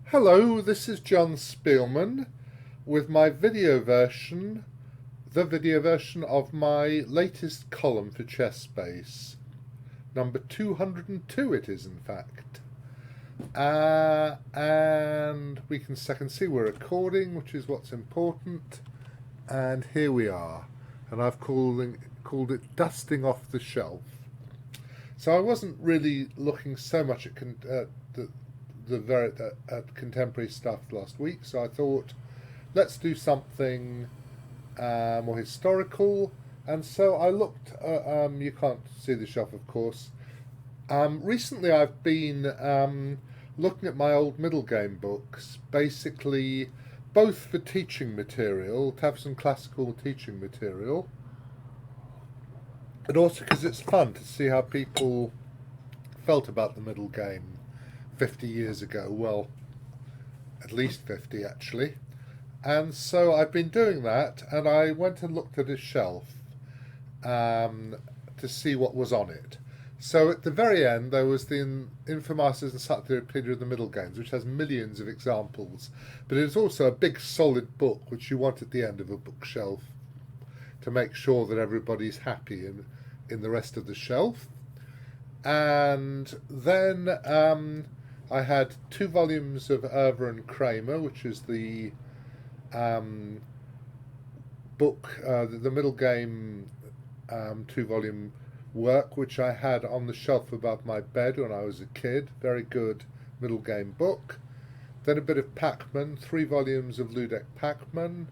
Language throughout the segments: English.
Hello, this is John Speelman with my the video version of my latest column for Chess Space. Number 202 it is, in fact. And we can see we're recording, which is what's important. And here we are. And I've called it Dusting Off the Shelf. So I wasn't really looking so much at contemporary stuff last week, so I thought let's do something more historical. And so I looked you can't see the shelf, of course. Recently I've been looking at my old Middlegame books, basically both for teaching material, to have some classical teaching material, and also because it's fun to see how people felt about the Middlegame 50 years ago. Well, at least 50 actually. And so I've been doing that, and I went and looked at his shelf to see what was on it. So at the very end there was the Infomasters Encyclopedia of the Middlegames, which has millions of examples, but it's also a big solid book which you want at the end of a bookshelf to make sure that everybody's happy in the rest of the shelf. And then I had 2 volumes of Euwe and Kramer, which is the book, the Middlegame 2-volume work, which I had on the shelf above my bed when I was a kid. Very good Middlegame book. Then a bit of Pachman, 3 volumes of Ludek Pachman.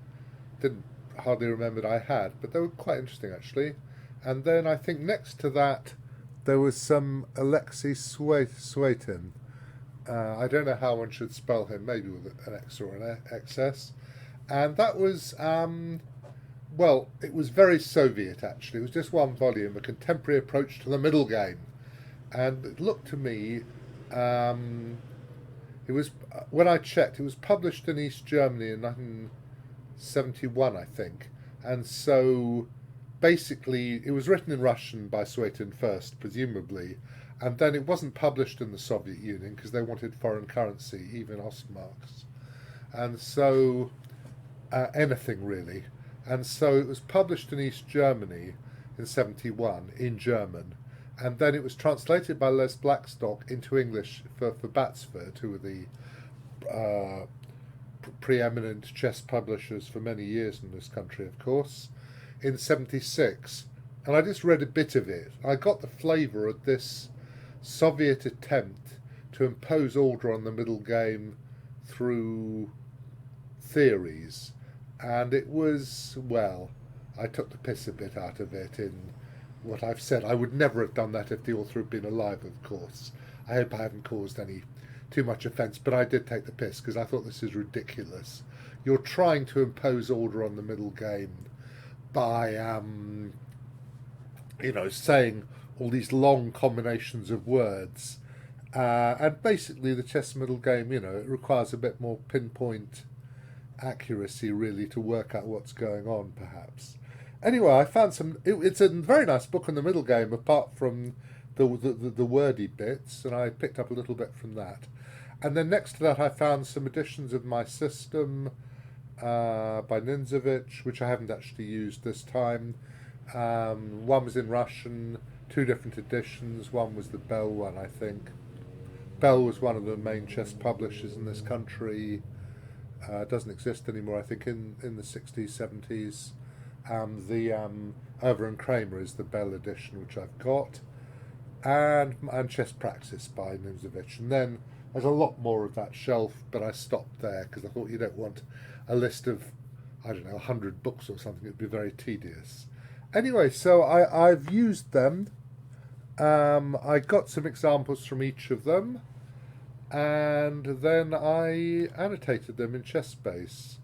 Didn't hardly remember that I had, but they were quite interesting actually. And then I think next to that there was some Alexei Suetin. I don't know how one should spell him, maybe with an X or an XS. And that was, well, it was very Soviet actually. It was just 1 volume, A Contemporary Approach to the Middlegame. And it looked to me, it was, when I checked, it was published in East Germany in 1971, I think. And so basically it was written in Russian by Suetin first, presumably, and then it wasn't published in the Soviet Union because they wanted foreign currency, even Ostmarks, and so anything really. And so it was published in East Germany in 71 in German, and then it was translated by Les Blackstock into English for Batsford, who were the preeminent chess publishers for many years in this country, of course, in 76. And I just read a bit of it. I got the flavour of this Soviet attempt to impose order on the Middlegame through theories. And it was, well, I took the piss a bit out of it in what I've said. I would never have done that if the author had been alive, of course. I hope I haven't caused any too much offence, but I did take the piss because I thought this is ridiculous. You're trying to impose order on the Middlegame by, saying all these long combinations of words. And basically the chess Middlegame, it requires a bit more pinpoint accuracy, really, to work out what's going on, perhaps. Anyway, I found it's a very nice book on the Middlegame, apart from the wordy bits, and I picked up a little bit from that. And then next to that I found some editions of My System by Nimzowitch, which I haven't actually used this time. One was in Russian, 2 different editions. One was the Bell one, I think. Bell was one of the main chess publishers in this country. Doesn't exist anymore, I think, in the 60s, 70s. The Euwe and Kramer is the Bell edition, which I've got. And Chess Praxis by Nimzowitch. And then there's a lot more of that shelf, but I stopped there because I thought you don't want a list of, 100 books or something. It'd be very tedious. Anyway, so I've used them. I got some examples from each of them, and then I annotated them in ChessSpace.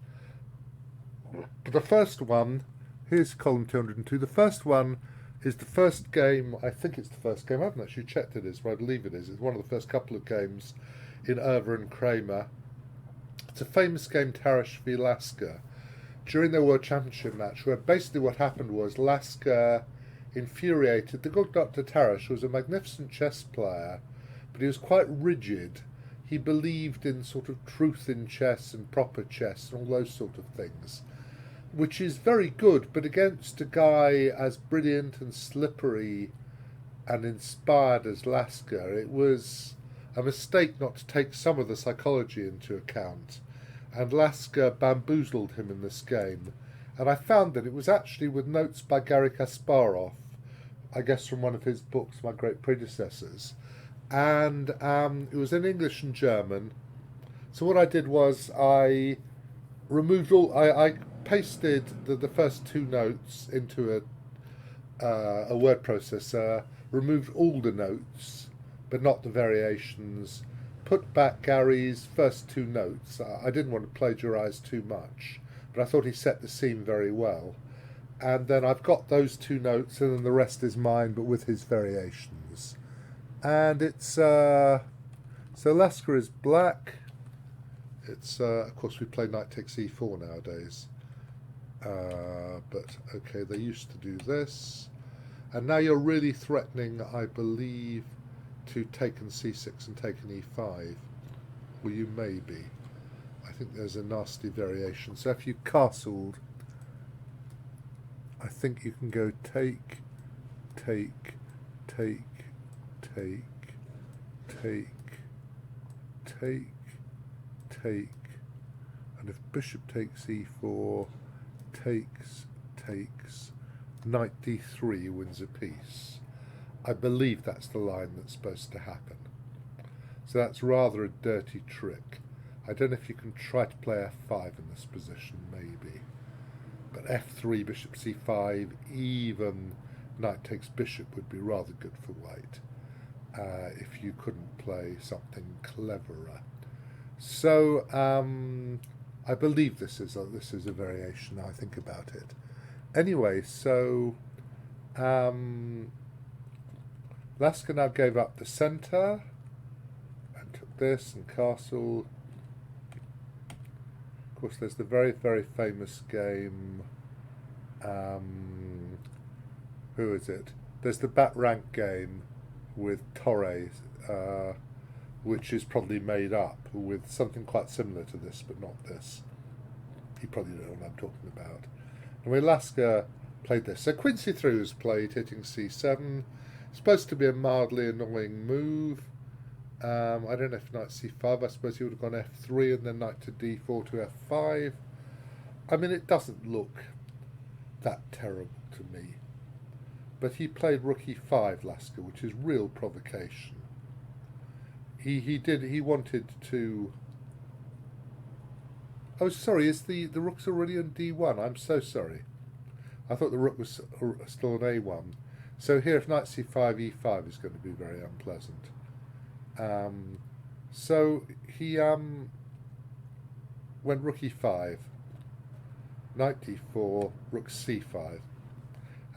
The first one, here's column 202. The first one is the first game, I think it's the first game, I haven't actually checked it is, but I believe it is. It's one of the first couple of games in Euwe and Kramer. It's a famous game, Tarrasch v. Lasker, during their World Championship match, where basically what happened was Lasker infuriated. The good Dr. Tarrasch was a magnificent chess player, but he was quite rigid. he believed in sort of truth in chess and proper chess and all those sort of things, which is very good, but against a guy as brilliant and slippery and inspired as Lasker, it was a mistake not to take some of the psychology into account, and Lasker bamboozled him in this game. And I found that it was actually with notes by Garry Kasparov, I guess from one of his books, My Great Predecessors, and it was in English and German. So what I did was I removed all, I pasted the first two notes into a word processor, removed all the notes, but not the variations, put back Gary's first two notes. I didn't want to plagiarise too much, but I thought he set the scene very well. And then I've got those two notes, and then the rest is mine, but with his variations. And it's, so Lasker is black. It's, of course, we play knight takes e4 nowadays. But, okay, they used to do this. And now you're really threatening, I believe, to take an c6 and take an e5. Well, you may be. I think there's a nasty variation. So if you castled, I think you can go take, take, take, take, take, take, take, and if bishop takes e4, takes, takes, knight d3 wins a piece. I believe that's the line that's supposed to happen. So that's rather a dirty trick. I don't know if you can try to play f5 in this position, maybe. But f3, bishop c5, even knight takes bishop would be rather good for white, if you couldn't play something cleverer. So I believe this is a variation. Now I think about it. Anyway, so Lasker now gave up the centre and took this and castle. Of course, there's the very, very famous game. Who is it? There's the bat rank game with Torres, which is probably made up with something quite similar to this, but not this. You probably know what I'm talking about. And when Lasker played this, so queen c3 was played, hitting c7. Supposed to be a mildly annoying move. I don't know if knight c5, I suppose he would have gone f3 and then knight to d4 to f5. I mean, it doesn't look that terrible to me. But he played rook e5, Lasker, which is real provocation. He wanted to... Oh, sorry, is the rook's already on d1? I'm so sorry. I thought the rook was still on a1. So here, if knight c5, e5 is going to be very unpleasant. So he went rook e5, knight d4, rook c5.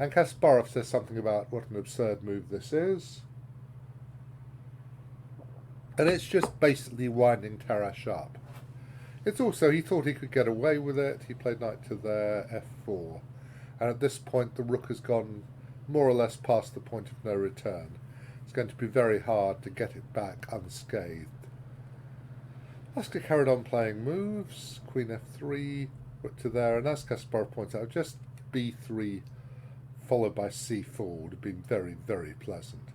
And Kasparov says something about what an absurd move this is. And it's just basically winding Tarrasch up. It's also, he thought he could get away with it. He played knight to there, f4. And at this point, the rook has gone more or less past the point of no return. It's going to be very hard to get it back unscathed. Lasker carried on playing moves. Queen f3, rook to there. And as Kasparov points out, just b3 followed by c4 would have been very, very pleasant.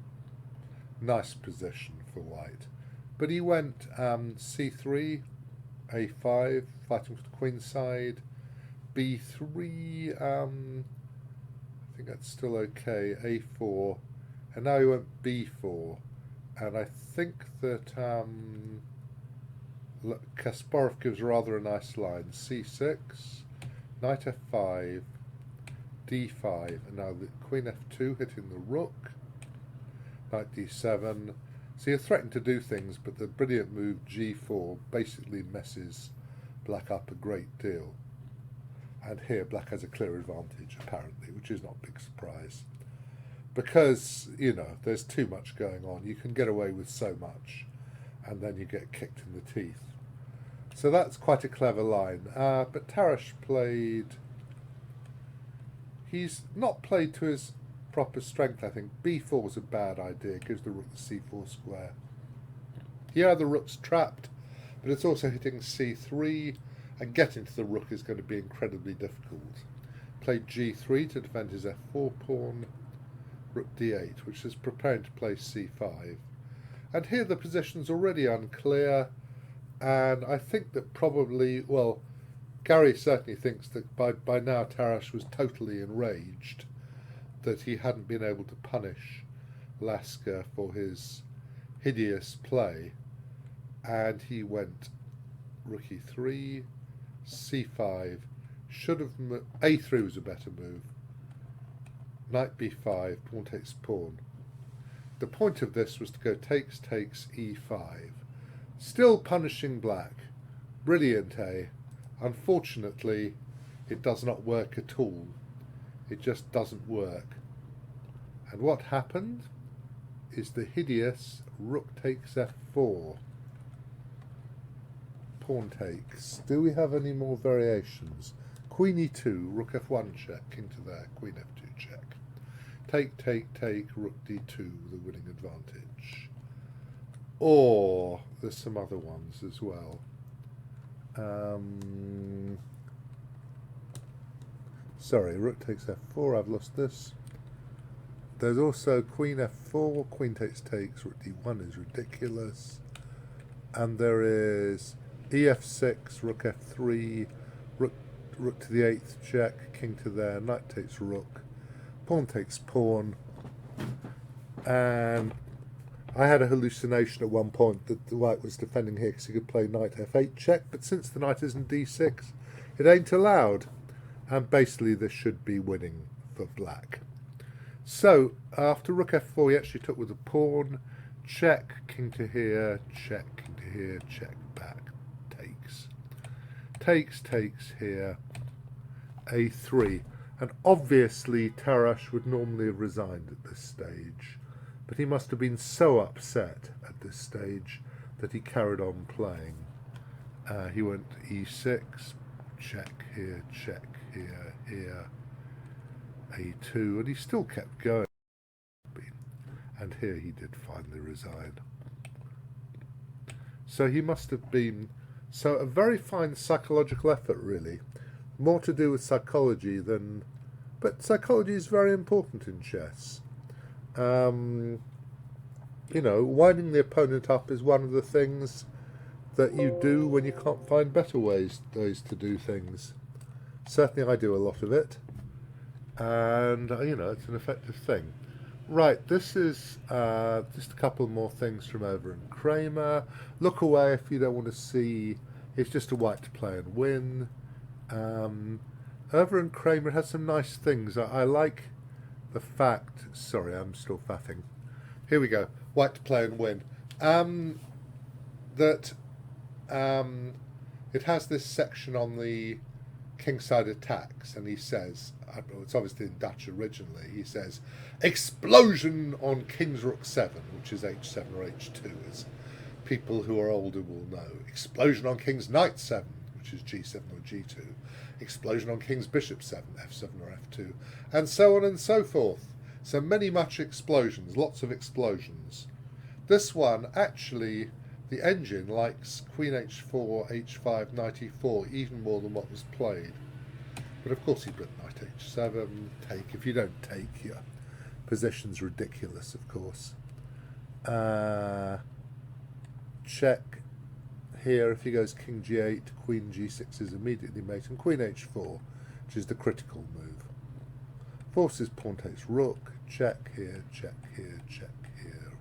Nice position for white. But he went c3, a5, fighting for the queen side, b3, I think that's still okay, a4, and now he went b4, and I think that Kasparov gives rather a nice line, c6, knight f5, d5, and now the queen f2 hitting the rook, knight d7. So you're threatened to do things, but the brilliant move g4 basically messes black up a great deal. And here black has a clear advantage, apparently, which is not a big surprise. Because, you know, there's too much going on. You can get away with so much, and then you get kicked in the teeth. So that's quite a clever line. But Tarrasch played... He's not played to his proper strength, I think. b4 was a bad idea. Gives the rook the c4 square. Here the rook's trapped, but it's also hitting c3, and getting to the rook is going to be incredibly difficult. Played g3 to defend his f4 pawn, rook d8, which is preparing to play c5. And here the position's already unclear, and I think that probably, well, Gary certainly thinks that by now Tarrasch was totally enraged that he hadn't been able to punish Lasker for his hideous play, and he went rook e3, c5, should have a3 was a better move, knight b5, pawn takes pawn. The point of this was to go takes, e5, still punishing black. Brilliant, eh? Unfortunately, it does not work at all. It just doesn't work. And what happened is the hideous rook takes f4. Pawn takes. Do we have any more variations? Queen e2, rook f1 check, king to there, queen f2 check. Take, rook d2, the winning advantage. Or there's some other ones as well. Sorry, rook takes f4, I've lost this. There's also queen f4, queen takes, rook d1 is ridiculous. And there is ef6, rook f3, rook to the 8th check, king to there, knight takes rook, pawn takes pawn. And I had a hallucination at one point that the white was defending here because he could play knight f8 check, but since the knight isn't d6, it ain't allowed. And basically this should be winning for black. So after rook f4 he actually took with a pawn, check, king to here, check, king to here, check, back, takes here, a3. And obviously Tarrasch would normally have resigned at this stage, but he must have been so upset at this stage that he carried on playing. He went e6, check here, a2, and he still kept going. And here he did finally resign. So he must have been, so a very fine psychological effort really. More to do with psychology than, but psychology is very important in chess. You know, winding the opponent up is one of the things that you do when you can't find better ways to do things. Certainly I do a lot of it, and you know, it's an effective thing. Right, this is just a couple more things from Euwe and Kramer. Look away if you don't want to see. It's just a white to play and win. Euwe and Kramer has some nice things. I like the fact. Sorry, I'm still faffing. Here we go. White to play and win. It has this section on the kingside attacks, and he says, it's obviously in Dutch originally, he says, explosion on king's rook 7, which is h7 or h2, as people who are older will know. Explosion on king's knight 7, which is g7 or g2. Explosion on king's bishop 7, f7 or f2, and so on and so forth. So much explosions, lots of explosions. This one, actually, the engine likes queen h4, h5, knight e4 even more than what was played. But of course he put knight h7, take. If you don't take, your position's ridiculous, of course. Check here. If he goes king g8, queen g6 is immediately mate, and queen h4, which is the critical move. Forces pawn takes rook, check here, check here, check here.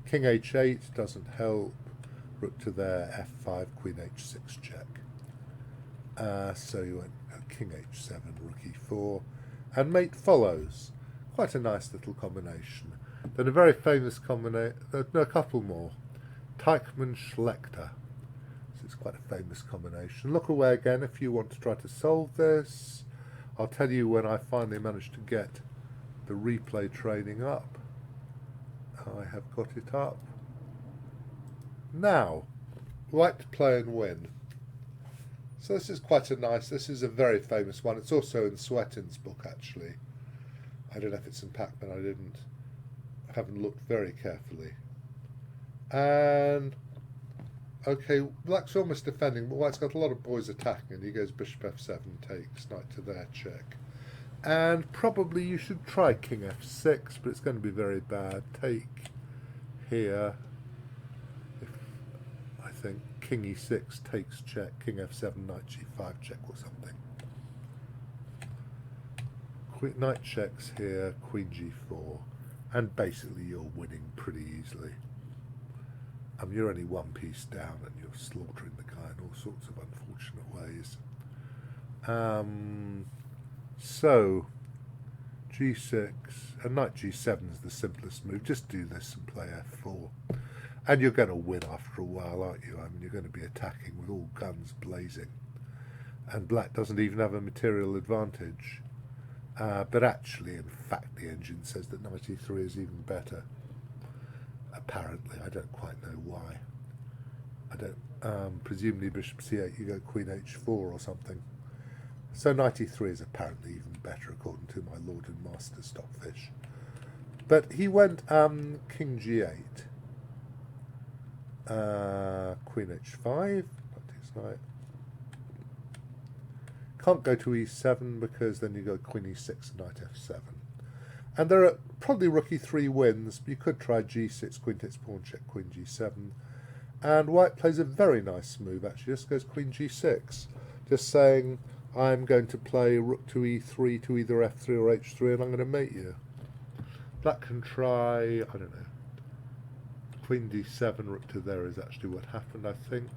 King h8 doesn't help. Rook to there, f5, queen h6 check. So you went king h7, rook e4, and mate follows. Quite a nice little combination. Then a very famous combination, no, a couple more. Teichmann Schlechter. So it's quite a famous combination. Look away again if you want to try to solve this. I'll tell you when I finally managed to get the replay training up. I have got it up. Now, white to play and win. So this is quite a nice, this is a very famous one. It's also in Suetin's book, actually. I don't know if it's in Pachman, I haven't looked very carefully. And Okay, black's almost defending, but white's got a lot of boys attacking, and he goes bishop f7, takes knight to there, check. And probably you should try king f6, but it's going to be very bad. Take here. If I think king e6 takes check, king f7, knight g5 check or something. Knight checks here, queen g4, and basically you're winning pretty easily. You're only one piece down and you're slaughtering the guy in all sorts of unfortunate ways. So, g6, and knight g7 is the simplest move. Just do this and play f4. And you're going to win after a while, aren't you? I mean, you're going to be attacking with all guns blazing. And black doesn't even have a material advantage. But actually, in fact, the engine says that knight e3 is even better. Apparently, I don't quite know why. I don't. Presumably, bishop c8, you go queen h4 or something. So knight e3 is apparently even better, according to my lord and master Stockfish. But he went king g8, queen h5. Knight. Can't go to e7 because then you go queen e6 and knight f7. And there are probably rook e3 wins. You could try g6, queen takes pawn check, queen g7. And white plays a very nice move, actually. Just goes queen g6. Just saying, I'm going to play rook to e3 to either f3 or h3, and I'm going to mate you. Black can try, I don't know. Queen d7, rook to there is actually what happened, I think.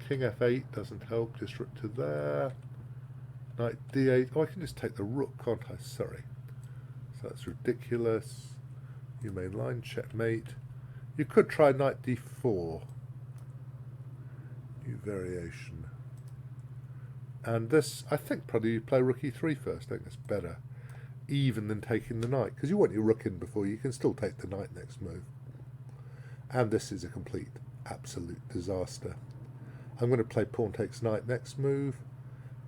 King f8 doesn't help, just rook to there. Knight d8. Oh, I can just take the rook, can't I? Sorry. So that's ridiculous. You main line, checkmate. You could try knight d4. New variation. And this, I think probably you play rook e3 first. I think it's better. Even than taking the knight. Because you want your rook in before you can still take the knight next move. And this is a complete, absolute disaster. I'm going to play pawn takes knight next move.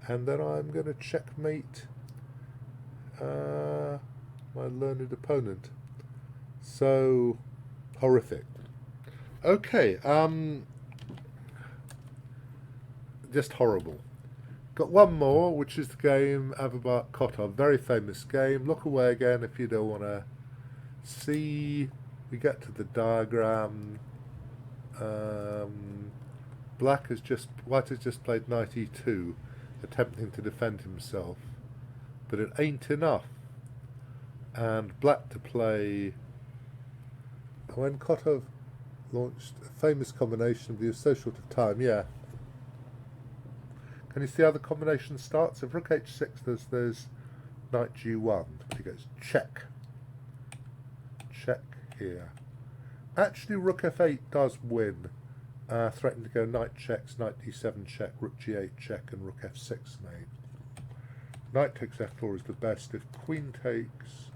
And then I'm going to checkmate my learned opponent. So horrific. Okay, just horrible. Got one more, which is the game Avabak Kotov, very famous game. Look away again if you don't want to see. We get to the diagram. White has just played knight e2, attempting to defend himself, but it ain't enough. And black to play. When Kotov launched a famous combination, but he was so short of time, yeah. Can you see how the combination starts? If rook h6, there's knight g1. He goes check. Check here. Actually, rook f8 does win. Threatening to go knight checks, knight d7 check, rook g8 check, and rook f6 mate. Knight takes f4 is the best. If queen takes,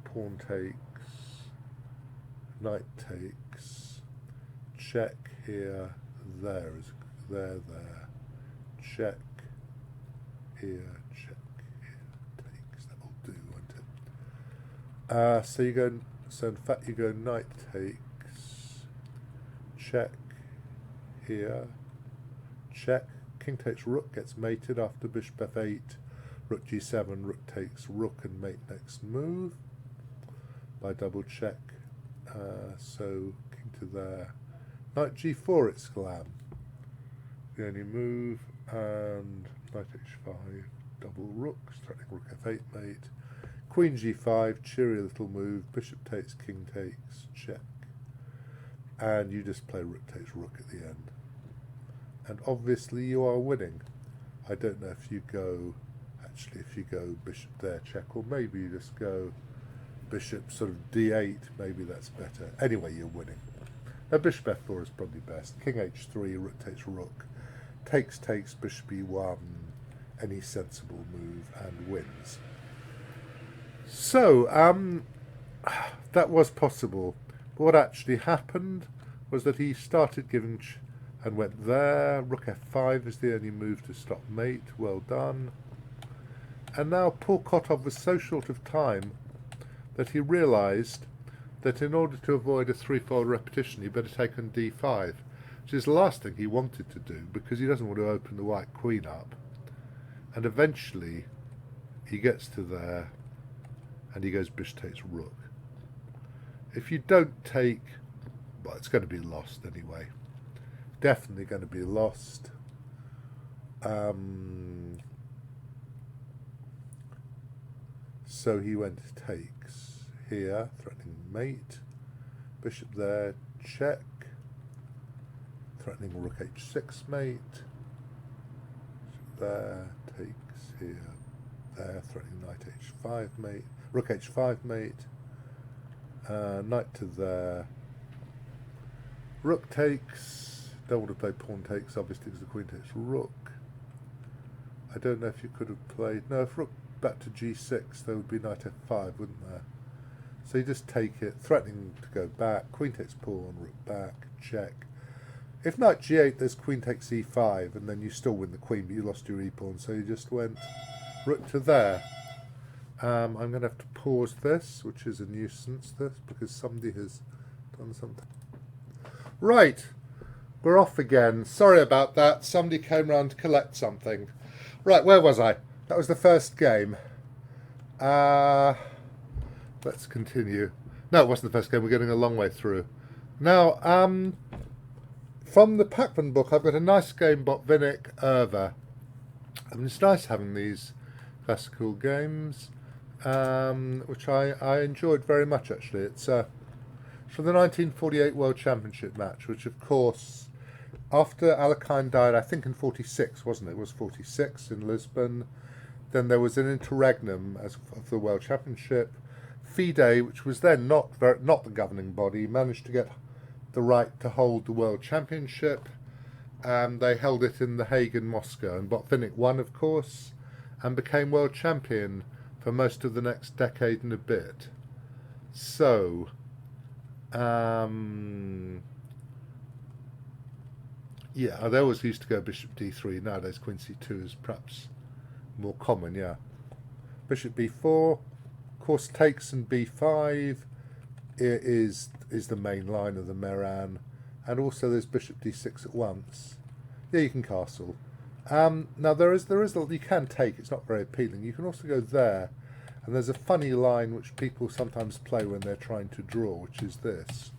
pawn takes, knight takes, check here, there, check here, takes. That will do, won't it? So in fact you go knight takes, check here, check, king takes rook, gets mated after bishop f8, rook g7, rook takes rook and mate next move by double check. So king to there, knight g4, it's glam, the only move, and knight h5, double rooks, threatening rook f8 mate, queen g5, cheery little move, bishop takes, king takes, check, and you just play rook takes rook at the end. And obviously you are winning. I don't know if you go bishop there, check, or maybe you just go bishop sort of d8, maybe that's better. Anyway, you're winning. Now bishop f4 is probably best. King h3, rook takes rook, takes, bishop e1, any sensible move, and wins. So, that was possible. But what actually happened was that he started giving and went there. Rook f5 is the only move to stop mate. Well done. And now poor Kotov was so short of time that he realised that in order to avoid a threefold repetition, he better take on d5. which is the last thing he wanted to do because he doesn't want to open the white queen up. And eventually he gets to there and he goes bishop takes rook. If you don't take, well, it's going to be lost anyway. Definitely going to be lost. So he went takes here, threatening mate. Bishop there, check. Threatening rook h6 mate. There, takes here, there, threatening knight h5 mate. Rook h5 mate. Knight to there. Rook takes. Don't want to play pawn takes, obviously, because the queen takes rook. I don't know if you could have played. No, if rook back to g6, there would be knight f5, wouldn't there? So you just take it, threatening to go back. Queen takes pawn, rook back, check. If knight g8, there's queen takes e5, and then you still win the queen, but you lost your e-pawn. So you just went rook to there. I'm going to have to pause this, which is a nuisance, because somebody has done something. Right, we're off again. Sorry about that. Somebody came round to collect something. Right, where was I? That was the first game. Let's continue. No, it wasn't the first game. We're getting a long way through. Now, from the Pachman book, I've got a nice game, Botvinnik, Euwe. And it's nice having these classical games, which I enjoyed very much, actually. It's from the 1948 World Championship match, which, of course, after Alexei died, I think in 46, wasn't it? It was 46 in Lisbon. Then there was an interregnum of the World Championship. FIDE, which was then not the governing body, managed to get the right to hold the World Championship. They held it in The Hague and Moscow, and Botvinnik won, of course, and became world champion for most of the next decade and a bit. So, yeah, they always used to go bishop d3. Nowadays, queen c2 is perhaps more common, yeah. Bishop b4, of course, takes, and b5 is the main line of the Meran, and also there's bishop d6 at once. Yeah, you can castle. Now you can take. It's not very appealing. You can also go there, and there's a funny line which people sometimes play when they're trying to draw, which is this.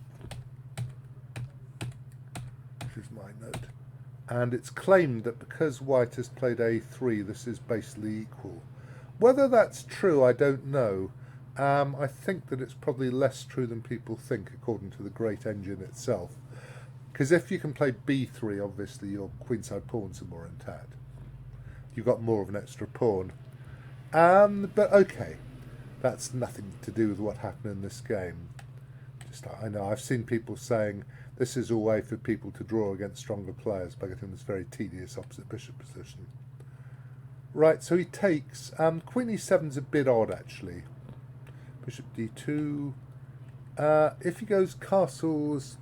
This is my note. And it's claimed that because white has played a3, this is basically equal. Whether that's true, I don't know. I think that it's probably less true than people think, according to the great engine itself. Because if you can play b3, obviously your queenside pawns are more intact. You've got more of an extra pawn. But okay, that's nothing to do with what happened in this game. I know I've seen people saying this is a way for people to draw against stronger players by getting this very tedious opposite bishop position. Right, so he takes. Queen e7's a bit odd, actually. Bishop d2. If he goes castles,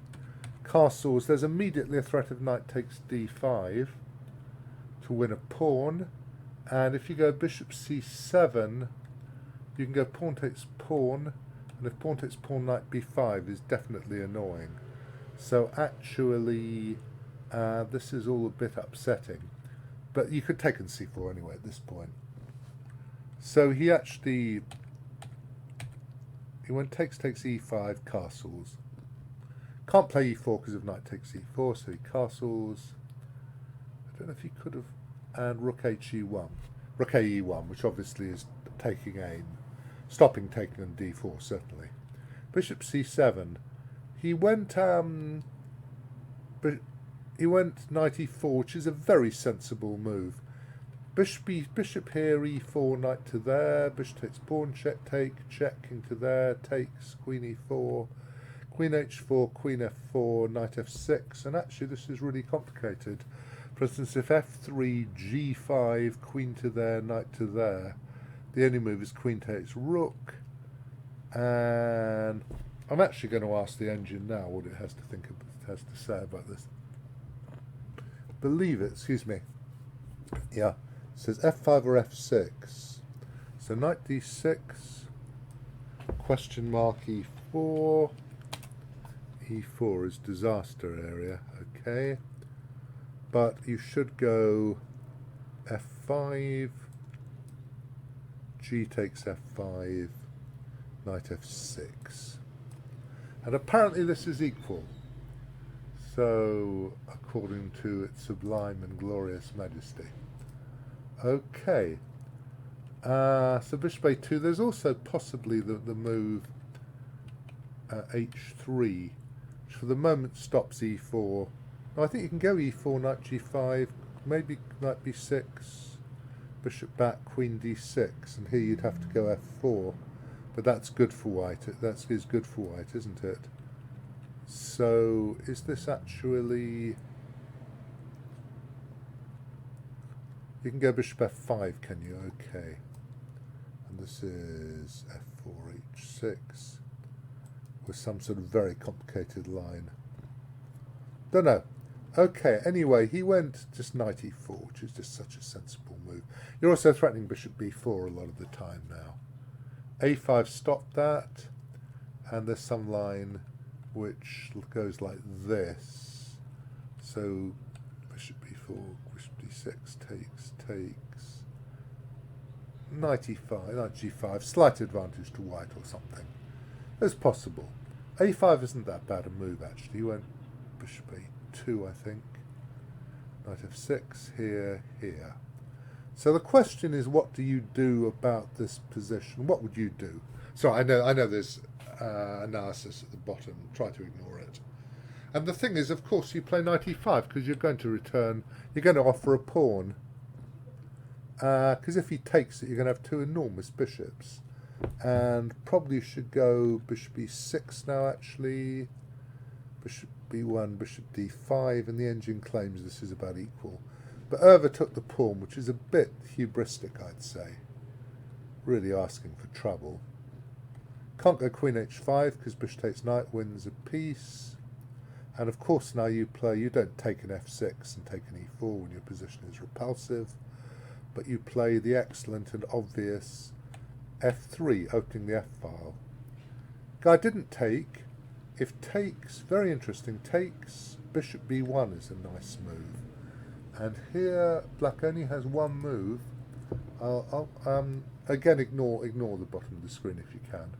there's immediately a threat of knight takes d5 to win a pawn. And if you go bishop c7, you can go pawn takes pawn. And if pawn takes pawn, knight b5 is definitely annoying. So actually, this is all a bit upsetting. But you could take on c4 anyway at this point. So he went takes e5, castles. Can't play e4 because of knight takes e4, so he castles. I don't know if he could have. And rook he1. Rook ae1, which obviously is taking aim. Stopping taking on d4, certainly. Bishop c7. He went knight e4, which is a very sensible move. Bishop here, e4, knight to there. Bishop takes pawn, check, take, check, king to there, takes, queen e4, queen h4, queen f4, knight f6. And actually, this is really complicated. For instance, if f3, g5, queen to there, knight to there, the only move is queen takes rook. And I'm actually going to ask the engine now what it has to say about this. Believe it, excuse me. Yeah, it says f5 or f6. So knight d6, question mark e4. E4 is disaster area. okay. But you should go f5, g takes f5, knight f6. And apparently this is equal. So, according to its sublime and glorious majesty. Okay. So bishop a2. There's also possibly the move h3, which for the moment stops e4. No, I think you can go e4, knight g5, maybe knight b6, bishop back, queen d6, and here you'd have to go f4. But that's good for white. That is good for white, isn't it? So, is this actually... You can go bishop f5, can you? Okay. And this is f4, h6, with some sort of very complicated line. Don't know. Okay, anyway, he went just knight e4, which is just such a sensible move. You're also threatening bishop b4 a lot of the time now. a5 stopped that, and there's some line which goes like this. So bishop b4, bishop d6, takes, knight e5, knight g5, slight advantage to white or something. It's possible. a5 isn't that bad a move, actually. You went bishop a2, I think. Knight f6, here. So the question is, what do you do about this position? What would you do? So I know there's analysis at the bottom. Try to ignore it. And the thing is, of course, you play knight e5 because you're going to return. You're going to offer a pawn. Because if he takes it, you're going to have two enormous bishops. And probably you should go bishop e6 now, actually. Bishop b1, bishop d5, and the engine claims this is about equal. But Euwe took the pawn, which is a bit hubristic, I'd say. Really asking for trouble. Can't go queen h5 because bishop takes knight wins a piece. And of course now you don't take an f6 and take an e4 when your position is repulsive, but you play the excellent and obvious f3, opening the f-file. Guy didn't take. If takes, very interesting, takes bishop b1 is a nice move. And here black only has one move. I'll again ignore the bottom of the screen if you can.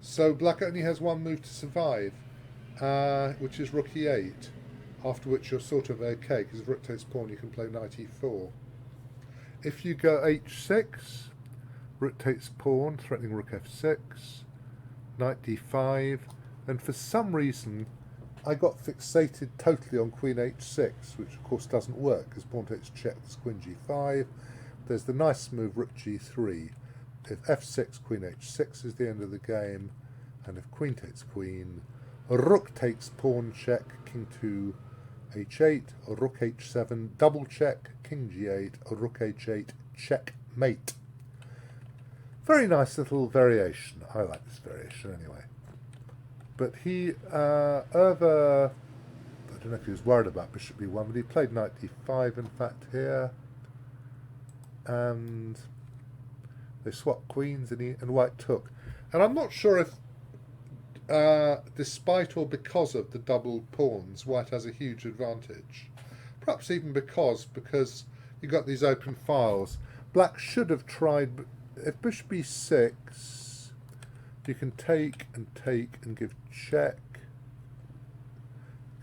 So black only has one move to survive, which is rook e8, after which you're sort of okay, because if rook takes pawn you can play knight e4. If you go h6, rook takes pawn, threatening rook f6, knight d5, and for some reason I got fixated totally on queen h6, which of course doesn't work, because pawn takes check, there's queen g5, there's the nice move rook g3. If f6, queen h6 is the end of the game, and if queen takes queen, rook takes pawn check, king to h8, rook h7, double check, king g8, rook h8, checkmate. Very nice little variation. I like this variation anyway. But he, Euwe, I don't know if he was worried about bishop b1, but he played knight d5 in fact here. And they swapped queens and white took. And I'm not sure if, despite or because of the double pawns, white has a huge advantage. Perhaps even because you've got these open files. Black should have tried, if bishop b6, you can take and give check.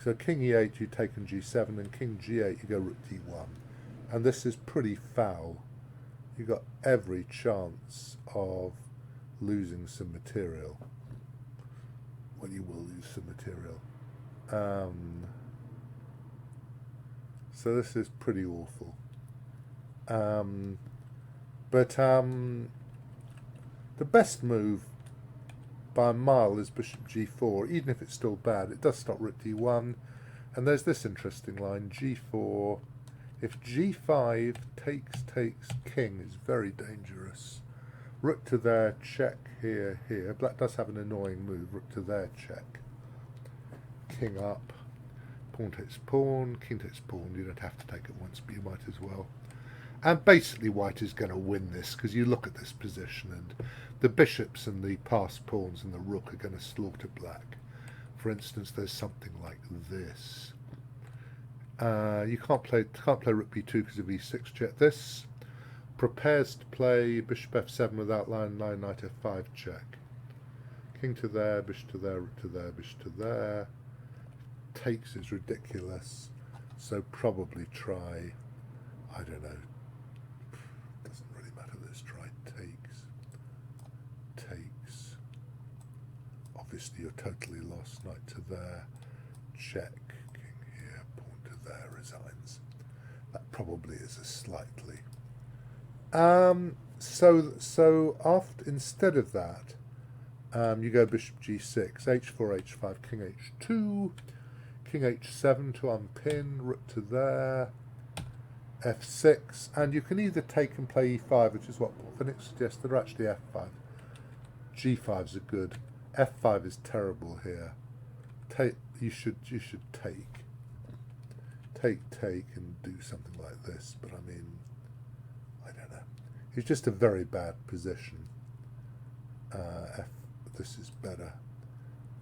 So king e8 you take on g7, and king g8 you go rook d1. And this is pretty foul. You've got every chance of losing some material. Well, you will lose some material. So this is pretty awful. But the best move by a mile is bishop g4, even if it's still bad. It does stop rook d1. And there's this interesting line, g4. If g5 takes king is very dangerous. Rook to there, check here. Black does have an annoying move, rook to there, check. King up, pawn takes pawn, king takes pawn. You don't have to take it once, but you might as well. And basically white is going to win this, because you look at this position and the bishops and the passed pawns and the rook are going to slaughter black. For instance, there's something like this. You can't play rook b2 because of e6 check. This prepares to play bishop f7 without line knight f5 check. King to there, bishop to there, rook to there, bishop to there. Takes is ridiculous, so probably try, I don't know, doesn't really matter, let's try takes. Obviously you're totally lost, knight to there, check, king here, pawn to there, resigns. That probably is a slightly. So after, instead of that, you go bishop g6, h4, h5, king h2, king h7 to unpin, rook to there, f6, and you can either take and play e5, which is what Phoenix suggested, or actually f5. g5's a good. f5 is terrible here. You should take, and do something like this. But I mean, I don't know. It's just a very bad position. This is better.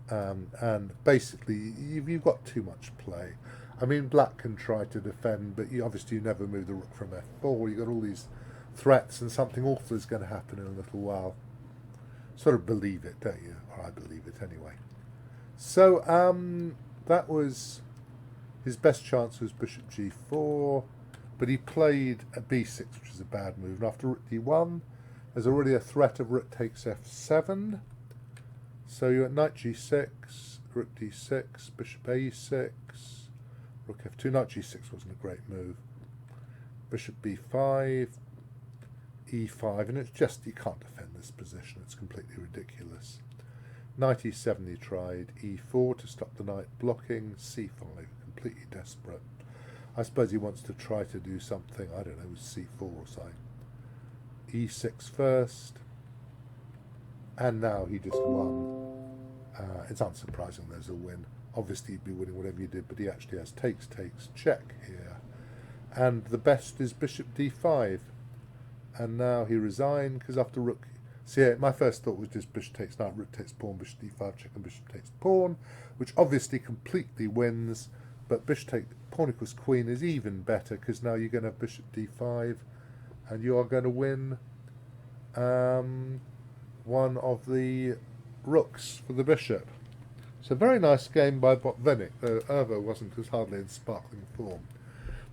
And basically, you've got too much play. I mean, black can try to defend, but obviously you never move the rook from f4. You've got all these threats, and something awful is going to happen in a little while. Sort of believe it, don't you? Or I believe it anyway. So that was his best chance was bishop g4, but he played a b6, which is a bad move. And after rook d1, there's already a threat of rook takes f7. So you're at knight g6, rook d6, bishop a6, rook f2. Knight g6 wasn't a great move. Bishop b5, e5, and it's just, you can't defend this position. It's completely ridiculous. Knight e7 he tried, e4 to stop the knight blocking, c5, completely desperate. I suppose he wants to try to do something, I don't know, with c4 or something. e6 first, and now he just won. It's unsurprising there's a win. Obviously he'd be winning whatever you did, but he actually has takes, check here. And the best is bishop d5. And now he resigned, because after rook... See, my first thought was just bishop takes knight, rook takes pawn, bishop d5 check, and bishop takes pawn, which obviously completely wins, but bishop takes pawn equals queen is even better, because now you're going to have bishop d5, and you are going to win one of the rooks for the bishop. It's a very nice game by Botvinnik, though Euwe wasn't as hardly in sparkling form.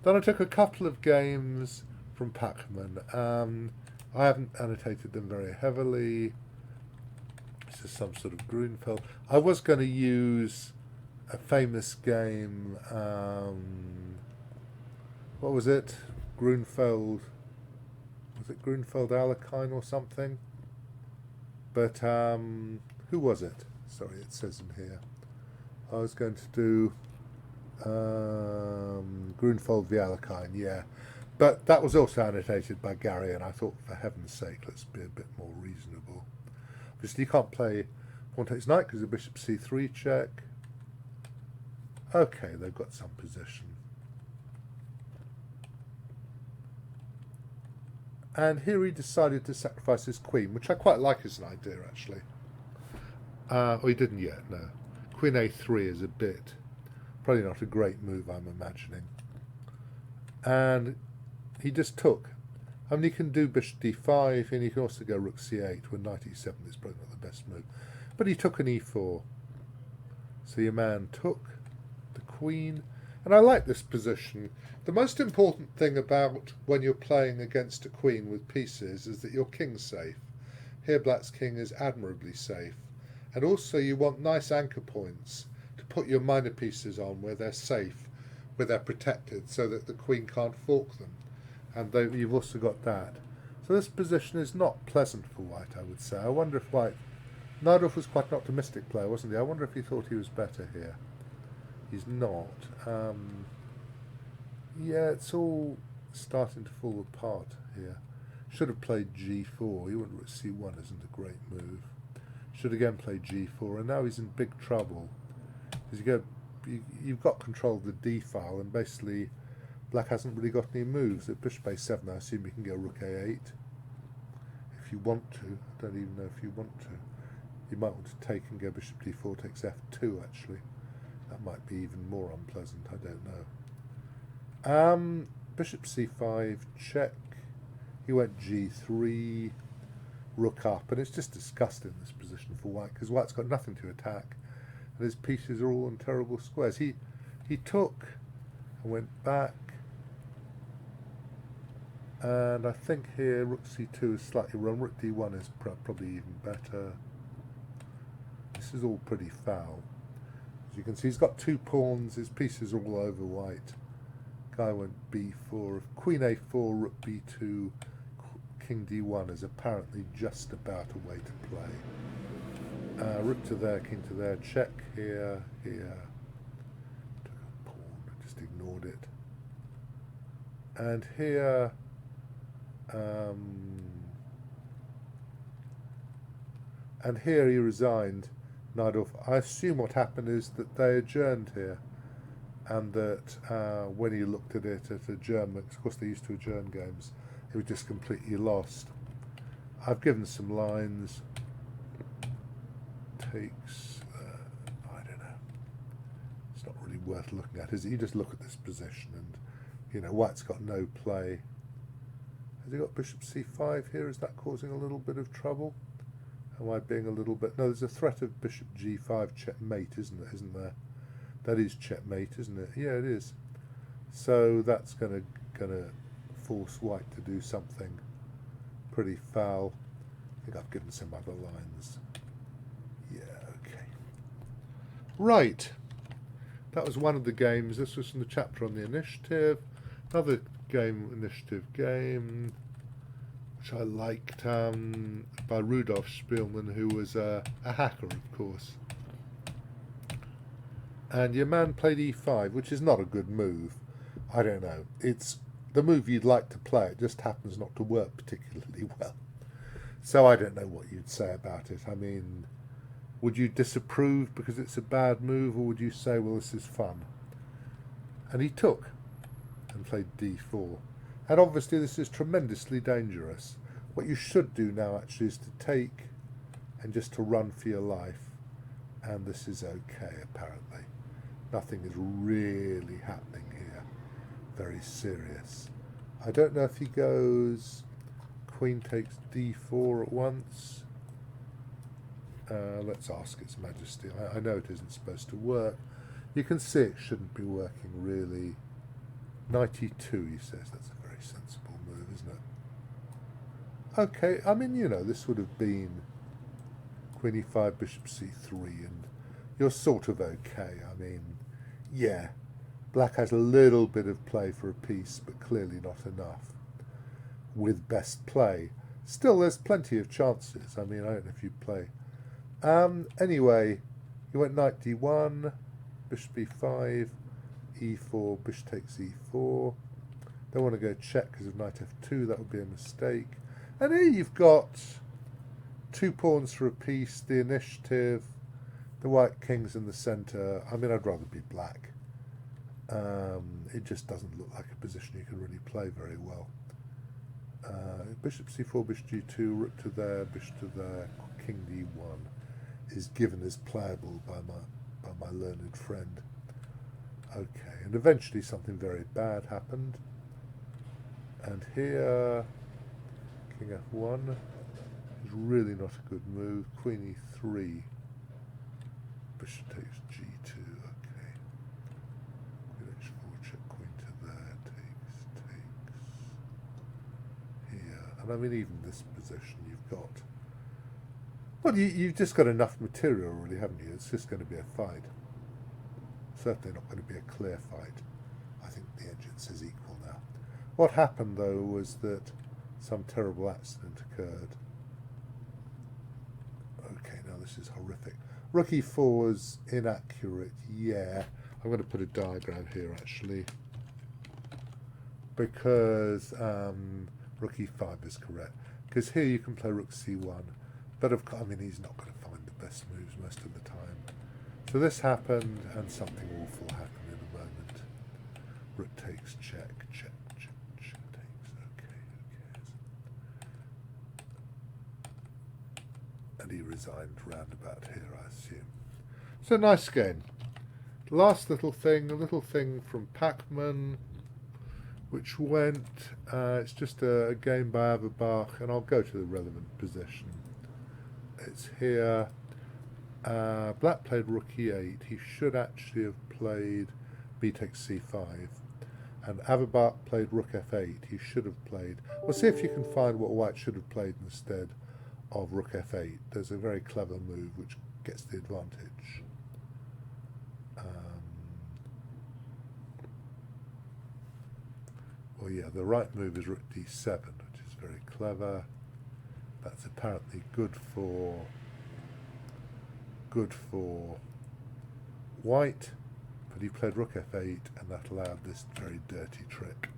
Then I took a couple of games from Pachman. I haven't annotated them very heavily. This is some sort of Grunfeld. I was going to use a famous game. What was it? Grunfeld. Was it Grunfeld Alekine or something? But who was it? Sorry, it says in here. I was going to do Grunfeld v Alekine, yeah. But that was also annotated by Gary, and I thought, for heaven's sake, let's be a bit more reasonable. Obviously, you can't play pawn takes knight because of bishop c3 check. Okay, they've got some position. And here he decided to sacrifice his queen, which I quite like as an idea, actually. Or he didn't yet, no. Queen a3 is a bit, probably not a great move, I'm imagining. And he just took. I mean, he can do bishop d5, and he can also go rook c8, when knight e7 is probably not the best move. But he took an e4. So your man took the queen. And I like this position. The most important thing about when you're playing against a queen with pieces is that your king's safe. Here black's king is admirably safe. And also you want nice anchor points to put your minor pieces on where they're safe, where they're protected, so that the queen can't fork them. And you've also got that. So this position is not pleasant for white, I would say. I wonder if white... Najdorf was quite an optimistic player, wasn't he? I wonder if he thought he was better here. He's not. Yeah, it's all starting to fall apart here. Should have played g4. He wouldn't c1 isn't a great move. Should again play g4, and now he's in big trouble. Because you've got control of the d file, and basically black hasn't really got any moves. At bishop a7, I assume you can go rook a8 if you want to. I don't even know if you want to. You might want to take and go bishop d4 takes f2, actually. That might be even more unpleasant, I don't know. Bishop c5, check. He went g3, rook up, and it's just disgusting, this position for white, because white's got nothing to attack, and his pieces are all on terrible squares. He took and went back, and I think here rook c2 is slightly wrong. Rook d1 is probably even better. This is all pretty foul. As you can see, he's got 2 pawns, his pieces are all over white. Guy went b4, queen a4, rook b2, king d1 is apparently just about a way to play. Rook to there, king to there, check here, here. Took a pawn, just ignored it. And here, he resigned, knight off. I assume what happened is that they adjourned here, and that when he looked at it at adjournment, of course they used to adjourn games, it was just completely lost. I've given some lines. Takes, I don't know. It's not really worth looking at, is it? You just look at this position, and you know white's got no play. Has he got bishop c5 here? Is that causing a little bit of trouble? Am I being a little bit... No, there's a threat of bishop g5 checkmate, isn't there? That is checkmate, isn't it? Yeah, it is. So that's gonna force white to do something pretty foul. I think I've given some other lines. Yeah, okay. Right. That was one of the games. This was from the chapter on the initiative. Another game, initiative game, which I liked, by Rudolf Speelman, who was a hacker, of course. And your man played e5, which is not a good move. I don't know. It's the move you'd like to play. It just happens not to work particularly well. So I don't know what you'd say about it. I mean, would you disapprove because it's a bad move, or would you say, well, this is fun? And he took and played d4. And obviously this is tremendously dangerous. What you should do now actually is to take and just to run for your life. And this is okay, apparently. Nothing is really happening here. Very serious. I don't know if he goes queen takes d4 at once. Let's ask Its Majesty. I know it isn't supposed to work. You can see it shouldn't be working really. Knight e2, he says. That's a very sensible move, isn't it? Okay, I mean, you know, this would have been queen e5, bishop c3, and you're sort of okay. I mean, yeah, black has a little bit of play for a piece, but clearly not enough with best play. Still, there's plenty of chances. I mean, I don't know if you play. Anyway, you went knight d1, bishop e5, e4, bishop takes e4. Don't want to go check because of knight f2, that would be a mistake. And here you've got 2 pawns for a piece, the initiative, the white king's in the centre. I mean, I'd rather be black. It just doesn't look like a position you can really play very well. Bishop c4, bishop g2, rook to there, bishop to there, king d1 is given as playable by my learned friend. Okay, and eventually something very bad happened. And here, king f1 is really not a good move. Queen e3, bishop takes g2. Okay, queen h4, check, queen to there, takes here. And I mean, even this position, you've got. Well, you've just got enough material, really, haven't you? It's just going to be a fight. Certainly not going to be a clear fight. I think the engine is equal now. What happened, though, was that some terrible accident occurred. Okay, now this is horrific. Rook e4 is inaccurate, yeah. I'm going to put a diagram here, actually, because rook e5 is correct. Because here you can play rook c1, but of course, I mean, he's not going to find the best moves most of the time. So this happened, and something awful happened in a moment. Rook takes check, check, check, check takes. Okay, who And he resigned round about here, I assume. So nice game. Last little thing, a little thing from Pachman, which went, it's just a game by Averbach, and I'll go to the relevant position. It's here. Black played rook e8. He should actually have played b takes c5. And Averbach played rook f8. He should have played... We'll see if you can find what white should have played instead of rook f8. There's a very clever move which gets the advantage. Well, yeah, the right move is rook d7, which is very clever. That's apparently good for white, but he played rook f8, and that allowed this very dirty trick.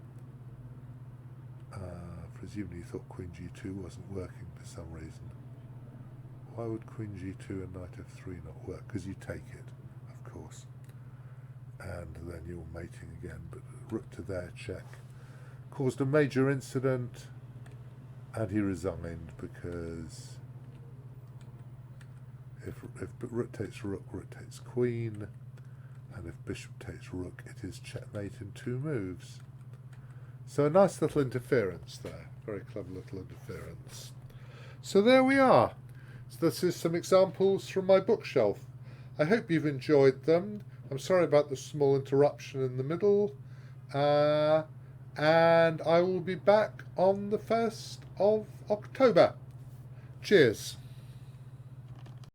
Presumably he thought queen g2 wasn't working for some reason. Why would queen g2 and knight f3 not work? Because you take it, of course, and then you're mating again, but rook to there check caused a major incident, and he resigned because if rook takes rook, rook takes queen, and if bishop takes rook, it is checkmate in 2 moves. So a nice little interference there, very clever little interference. So there we are. So this is some examples from my bookshelf. I hope you've enjoyed them. I'm sorry about the small interruption in the middle. And I will be back on the 1st of October. Cheers.